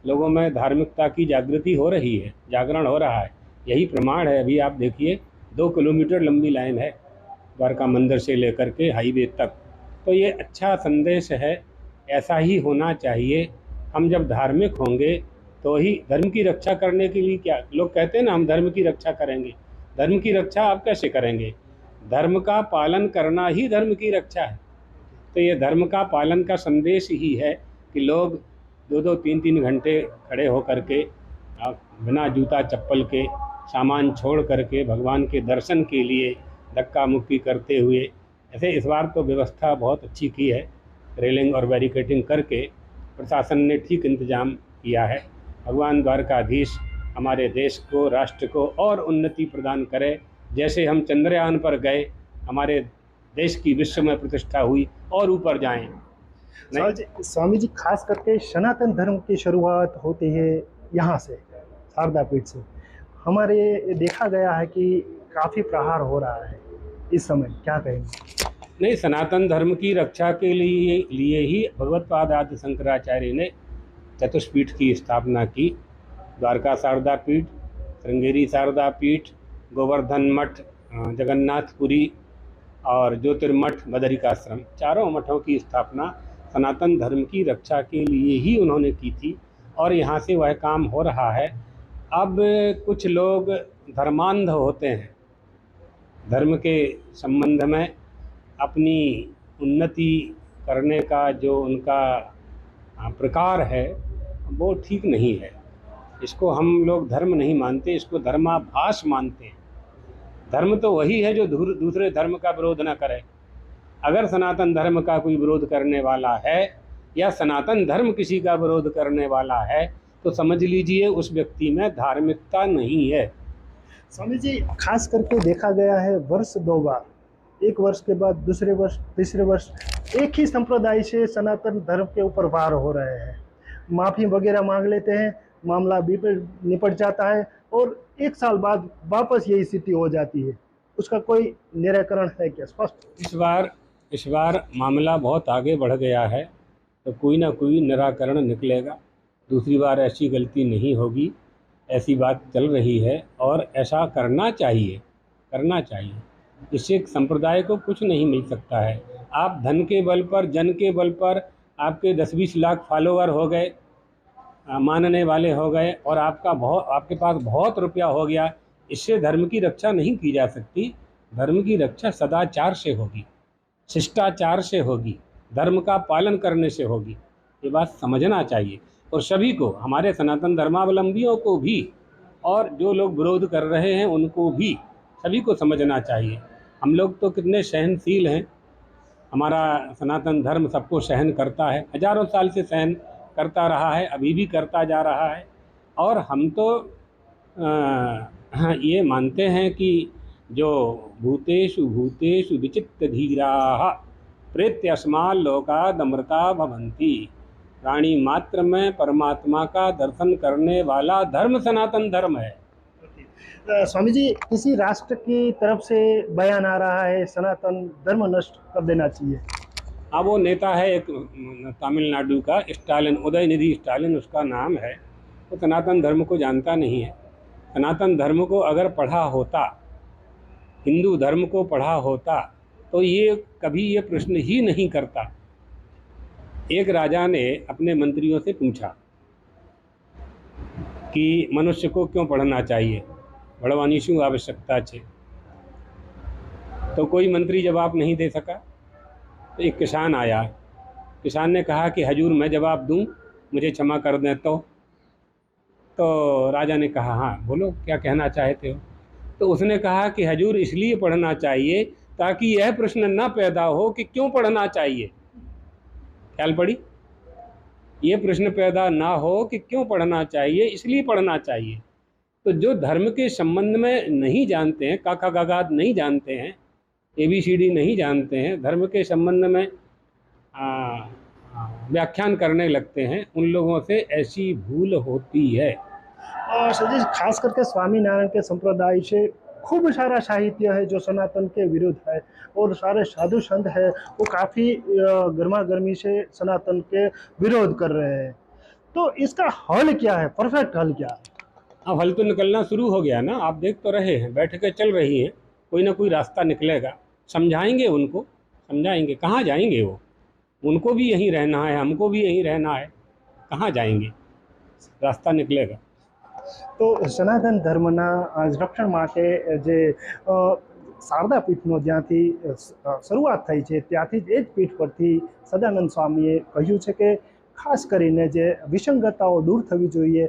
लोगों में धार्मिकता की जागृति हो रही है, जागरण हो रहा है। यही प्रमाण है। अभी आप देखिए 2 किलोमीटर लंबी लाइन है द्वारका मंदिर से लेकर के हाईवे तक। तो ये अच्छा संदेश है, ऐसा ही होना चाहिए। हम जब धार्मिक होंगे तो ही धर्म की रक्षा करने के लिए, क्या लोग कहते हैं ना, हम धर्म की रक्षा करेंगे। धर्म की रक्षा आप कैसे करेंगे? धर्म का पालन करना ही धर्म की रक्षा है। तो ये धर्म का पालन का संदेश ही है कि लोग 2-2 3-3 घंटे खड़े होकर के बिना जूता चप्पल के सामान छोड़ करके भगवान के दर्शन के लिए धक्का मुक्की करते हुए, ऐसे इस बार तो व्यवस्था बहुत अच्छी की है। रेलिंग और बैरिकेडिंग करके प्रशासन ने ठीक इंतजाम किया है। भगवान द्वारकाधीश हमारे देश को, राष्ट्र को और उन्नति प्रदान करे। जैसे हम चंद्रयान पर गए, हमारे देश की विश्व में प्रतिष्ठा हुई, और ऊपर जाएं। स्वामी जी, खास करके सनातन धर्म की शुरुआत होती है यहाँ से, शारदा पीठ से। हमारे देखा गया है कि काफ़ी प्रहार हो रहा है इस समय, क्या कहेंगे? नहीं, सनातन धर्म की रक्षा के लिए ही भगवत्पाद आदि शंकराचार्य ने चतुष्पीठ की स्थापना की। द्वारका शारदा पीठ, श्रृंगेरी शारदा पीठ, गोवर्धन मठ, जगन्नाथपुरी और ज्योतिर्मठ, बदरिकाश्रम, चारों मठों की स्थापना सनातन धर्म की रक्षा के लिए ही उन्होंने की थी, और यहाँ से वह काम हो रहा है। अब कुछ लोग धर्मांध होते हैं, धर्म के संबंध में अपनी उन्नति करने का जो उनका प्रकार है वो ठीक नहीं है। इसको हम लोग धर्म नहीं मानते, इसको धर्माभास मानते हैं। धर्म तो वही है जो दूसरे धर्म का विरोध न करे। अगर सनातन धर्म का कोई विरोध करने वाला है या सनातन धर्म किसी का विरोध करने वाला है तो समझ लीजिए उस व्यक्ति में धार्मिकता नहीं है। स्वामी जी, खास करके देखा गया है वर्ष 2 बार, एक वर्ष के बाद दूसरे वर्ष, तीसरे वर्ष एक ही संप्रदाय से सनातन धर्म के ऊपर वार हो रहे हैं। माफ़ी वगैरह मांग लेते हैं, मामला निपट जाता है और 1 साल बाद वापस यही स्थिति हो जाती है। उसका कोई निराकरण है क्या स्पष्ट? इस बार मामला बहुत आगे बढ़ गया है, तो कोई ना कोई निराकरण निकलेगा। दूसरी बार ऐसी गलती नहीं होगी, ऐसी बात चल रही है और ऐसा करना चाहिए, करना चाहिए। इससे संप्रदाय को कुछ नहीं मिल सकता है। आप धन के बल पर, जन के बल पर, आपके 10-20 लाख फॉलोअर हो गए, मानने वाले हो गए, और आपके पास बहुत रुपया हो गया, इससे धर्म की रक्षा नहीं की जा सकती। धर्म की रक्षा सदाचार से होगी, शिष्टाचार से होगी, धर्म का पालन करने से होगी। ये बात समझना चाहिए, और सभी को, हमारे सनातन धर्मावलंबियों को भी और जो लोग विरोध कर रहे हैं उनको भी, सभी को समझना चाहिए। हम लोग तो कितने सहनशील हैं, हमारा सनातन धर्म सबको सहन करता है, हजारों साल से सहन करता रहा है, अभी भी करता जा रहा है। और हम तो ये मानते हैं कि जो भूतेषु भूतेषु विचित्र धीराः प्रेत्यस्मात् लोकाद् अमृता भवन्ति, प्राणी मात्र में परमात्मा का दर्शन करने वाला धर्म सनातन धर्म है। स्वामी जी, किसी राष्ट्र की तरफ से बयान आ रहा है सनातन धर्म नष्ट कर देना चाहिए। हाँ, वो नेता है एक तमिलनाडु का, स्टालिन, उदयनिधि स्टालिन उसका नाम है। वो सनातन धर्म को जानता नहीं है। सनातन धर्म को अगर पढ़ा होता, हिंदू धर्म को पढ़ा होता, तो ये कभी ये प्रश्न ही नहीं करता। एक राजा ने अपने मंत्रियों से पूछा कि मनुष्य को क्यों पढ़ना चाहिए, भणवानी शू आवश्यकता छे। तो कोई मंत्री जवाब नहीं दे सका। तो एक किसान आया, किसान ने कहा कि हजूर मैं जवाब दूं, मुझे क्षमा कर दें। तो राजा ने कहा हाँ बोलो, क्या कहना चाहते हो। तो उसने कहा कि हजूर इसलिए पढ़ना चाहिए ताकि यह प्रश्न न पैदा हो कि क्यों पढ़ना चाहिए। ख्याल पड़ी? ये प्रश्न पैदा ना हो कि क्यों पढ़ना चाहिए, इसलिए पढ़ना चाहिए। तो जो धर्म के संबंध में नहीं जानते हैं, काका गागाद नहीं जानते हैं, ABCD नहीं जानते हैं, धर्म के संबंध में व्याख्यान करने लगते हैं, उन लोगों से ऐसी भूल होती है। और सर जी, खास करके स्वामी नारायण के संप्रदाय से खूब सारा साहित्य है जो सनातन के विरुद्ध है, और सारे साधु संत है वो काफ़ी गर्मा गर्मी से सनातन के विरोध कर रहे हैं। तो इसका हल क्या है, परफेक्ट हल क्या है? अब हल तो निकलना शुरू हो गया ना, आप देख तो रहे हैं, बैठकें चल रही हैं, कोई ना कोई रास्ता निकलेगा। समझाएंगे उनको, समझाएंगे, कहाँ जाएंगे वो, उनको भी यहीं रहना है, हमको भी यहीं रहना है, कहाँ जाएंगे, रास्ता निकलेगा। તો સનાતન ધર્મના રક્ષણ માટે જે શારદા પીઠનો જ્યાંથી શરૂઆત થઈ છે ત્યાંથી જ એ જ પીઠ પરથી સદાનંદ સ્વામીએ કહ્યું છે કે ખાસ કરીને જે વિસંગતતાઓ દૂર થવી જોઈએ,